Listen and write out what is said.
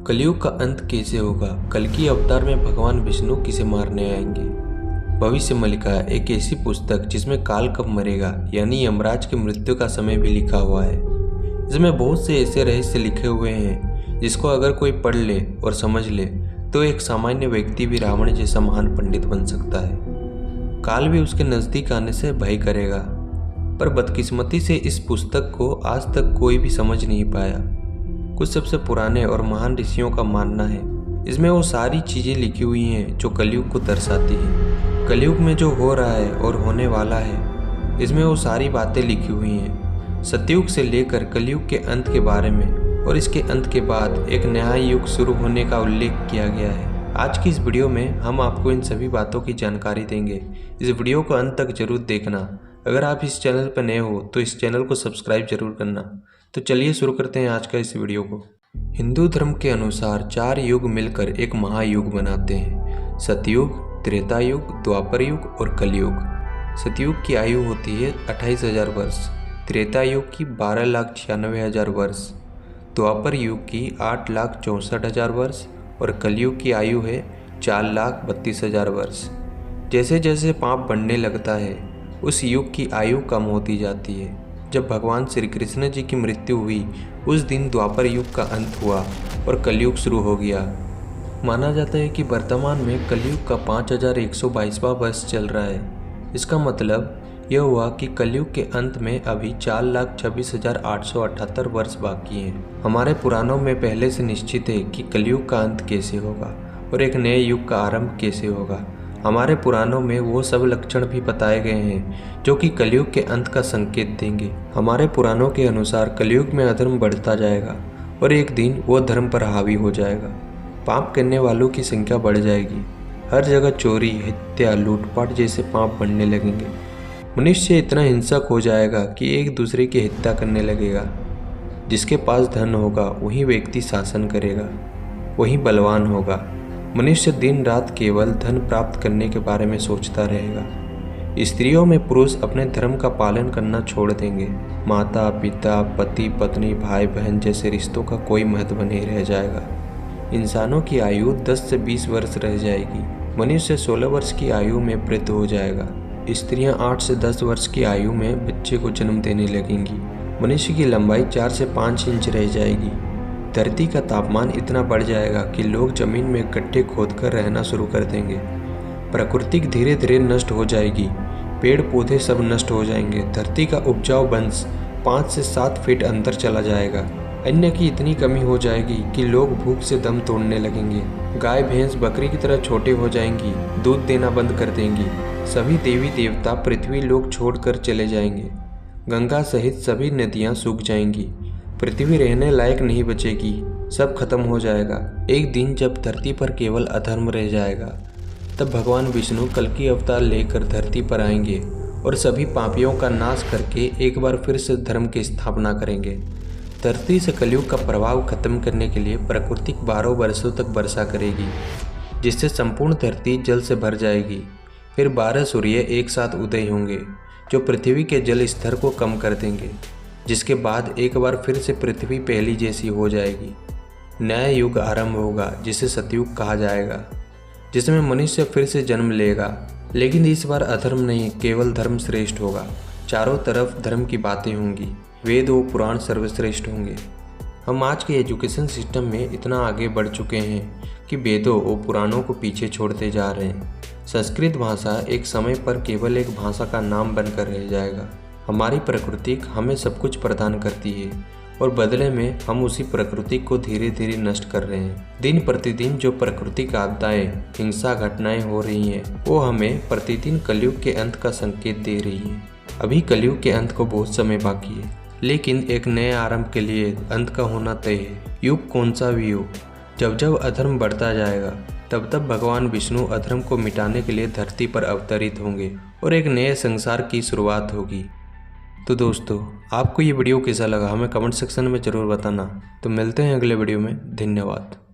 कलयुग का अंत कैसे होगा? कल्कि अवतार में भगवान विष्णु किसे मारने आएंगे? भविष्य में लिखा है एक ऐसी पुस्तक जिसमें काल कब मरेगा यानी यमराज की मृत्यु का समय भी लिखा हुआ है। इसमें बहुत से ऐसे रहस्य लिखे हुए हैं जिसको अगर कोई पढ़ ले और समझ ले तो एक सामान्य व्यक्ति भी रावण जैसा महान पंडित बन सकता है। काल भी उसके नज़दीक आने से भय करेगा, पर बदकिस्मती से इस पुस्तक को आज तक कोई भी समझ नहीं पाया। कुछ सबसे पुराने और महान ऋषियों का मानना है इसमें वो सारी चीज़ें लिखी हुई हैं जो कलयुग को दर्शाती हैं। कलयुग में जो हो रहा है और होने वाला है इसमें वो सारी बातें लिखी हुई हैं, सतयुग से लेकर कलयुग के अंत के बारे में, और इसके अंत के बाद एक नया युग शुरू होने का उल्लेख किया गया है। आज की इस वीडियो में हम आपको इन सभी बातों की जानकारी देंगे। इस वीडियो को अंत तक जरूर देखना। अगर आप इस चैनल पर नए हो तो इस चैनल को सब्सक्राइब जरूर करना। तो चलिए शुरू करते हैं आज का इस वीडियो को। हिंदू धर्म के अनुसार 4 युग मिलकर एक महायुग बनाते हैं: सतयुग, त्रेता युग, द्वापर युग और कलयुग। सतयुग की आयु होती है 28,000 वर्ष, त्रेता युग की 12,96,000 वर्ष, द्वापर युग की 8,64,000 वर्ष और कलयुग की आयु है 4,32,000 वर्ष। जैसे जैसे पाप बढ़ने लगता है उस युग की आयु कम होती जाती है। जब भगवान श्री कृष्ण जी की मृत्यु हुई उस दिन द्वापर युग का अंत हुआ और कलयुग शुरू हो गया। माना जाता है कि वर्तमान में कलयुग का 5,122वां वर्ष चल रहा है। इसका मतलब यह हुआ कि कलयुग के अंत में अभी 4,26,878 वर्ष बाकी हैं। हमारे पुराणों में पहले से निश्चित है कि कलयुग का अंत कैसे होगा और एक नए युग का आरंभ कैसे होगा। हमारे पुराणों में वो सब लक्षण भी बताए गए हैं जो कि कलयुग के अंत का संकेत देंगे। हमारे पुराणों के अनुसार कलयुग में अधर्म बढ़ता जाएगा और एक दिन वो धर्म पर हावी हो जाएगा। पाप करने वालों की संख्या बढ़ जाएगी। हर जगह चोरी, हत्या, लूटपाट जैसे पाप बढ़ने लगेंगे। मनुष्य इतना हिंसक हो जाएगा कि एक दूसरे की हत्या करने लगेगा। जिसके पास धन होगा वही व्यक्ति शासन करेगा, वही बलवान होगा। मनुष्य दिन रात केवल धन प्राप्त करने के बारे में सोचता रहेगा। स्त्रियों में पुरुष अपने धर्म का पालन करना छोड़ देंगे। माता पिता, पति पत्नी, भाई बहन जैसे रिश्तों का कोई महत्व नहीं रह जाएगा। इंसानों की आयु 10 से 20 वर्ष रह जाएगी। मनुष्य 16 वर्ष की आयु में वृद्ध हो जाएगा। स्त्रियां 8 से 10 वर्ष की आयु में बच्चे को जन्म देने लगेंगी। मनुष्य की लंबाई 4 से 5 इंच रह जाएगी। धरती का तापमान इतना बढ़ जाएगा कि लोग जमीन में गड्ढे खोदकर रहना शुरू कर देंगे। प्रकृति धीरे धीरे नष्ट हो जाएगी। पेड़ पौधे सब नष्ट हो जाएंगे। धरती का उपजाऊ वंश 5 से 7 फीट अंदर चला जाएगा। अन्न की इतनी कमी हो जाएगी कि लोग भूख से दम तोड़ने लगेंगे। गाय भैंस बकरी की तरह छोटे हो जाएंगी, दूध देना बंद कर देंगी। सभी देवी देवता पृथ्वी लोक छोड़कर चले जाएंगे। गंगा सहित सभी नदियाँ सूख जाएंगी। पृथ्वी रहने लायक नहीं बचेगी, सब खत्म हो जाएगा। एक दिन जब धरती पर केवल अधर्म रह जाएगा तब भगवान विष्णु कल्कि अवतार लेकर धरती पर आएंगे और सभी पापियों का नाश करके एक बार फिर से धर्म की स्थापना करेंगे। धरती से कलयुग का प्रभाव खत्म करने के लिए प्रकृति 12 वर्षों तक वर्षा करेगी, जिससे संपूर्ण धरती जल से भर जाएगी। फिर 12 सूर्य एक साथ उदय होंगे जो पृथ्वी के जल स्तर को कम कर देंगे, जिसके बाद एक बार फिर से पृथ्वी पहली जैसी हो जाएगी। नया युग आरंभ होगा जिसे सतयुग कहा जाएगा, जिसमें मनुष्य फिर से जन्म लेगा। लेकिन इस बार अधर्म नहीं, केवल धर्म श्रेष्ठ होगा। चारों तरफ धर्म की बातें होंगी। वेद व पुराण सर्वश्रेष्ठ होंगे। हम आज के एजुकेशन सिस्टम में इतना आगे बढ़ चुके हैं कि वेदों व पुराणों को पीछे छोड़ते जा रहे हैं। संस्कृत भाषा एक समय पर केवल एक भाषा का नाम बनकर रह जाएगा। हमारी प्रकृति हमें सब कुछ प्रदान करती है और बदले में हम उसी प्रकृति को धीरे धीरे नष्ट कर रहे हैं। दिन प्रतिदिन जो प्राकृतिक आपदाएं, हिंसा घटनाएं हो रही हैं वो हमें प्रतिदिन कलयुग के अंत का संकेत दे रही हैं। अभी कलयुग के अंत को बहुत समय बाकी है, लेकिन एक नए आरंभ के लिए अंत का होना तय है। युग कौन सा भी हो, जब जब अधर्म बढ़ता जाएगा तब तब भगवान विष्णु अधर्म को मिटाने के लिए धरती पर अवतरित होंगे और एक नए संसार की शुरुआत होगी। तो दोस्तों, आपको ये वीडियो कैसा लगा हमें कमेंट सेक्शन में ज़रूर बताना। तो मिलते हैं अगले वीडियो में। धन्यवाद।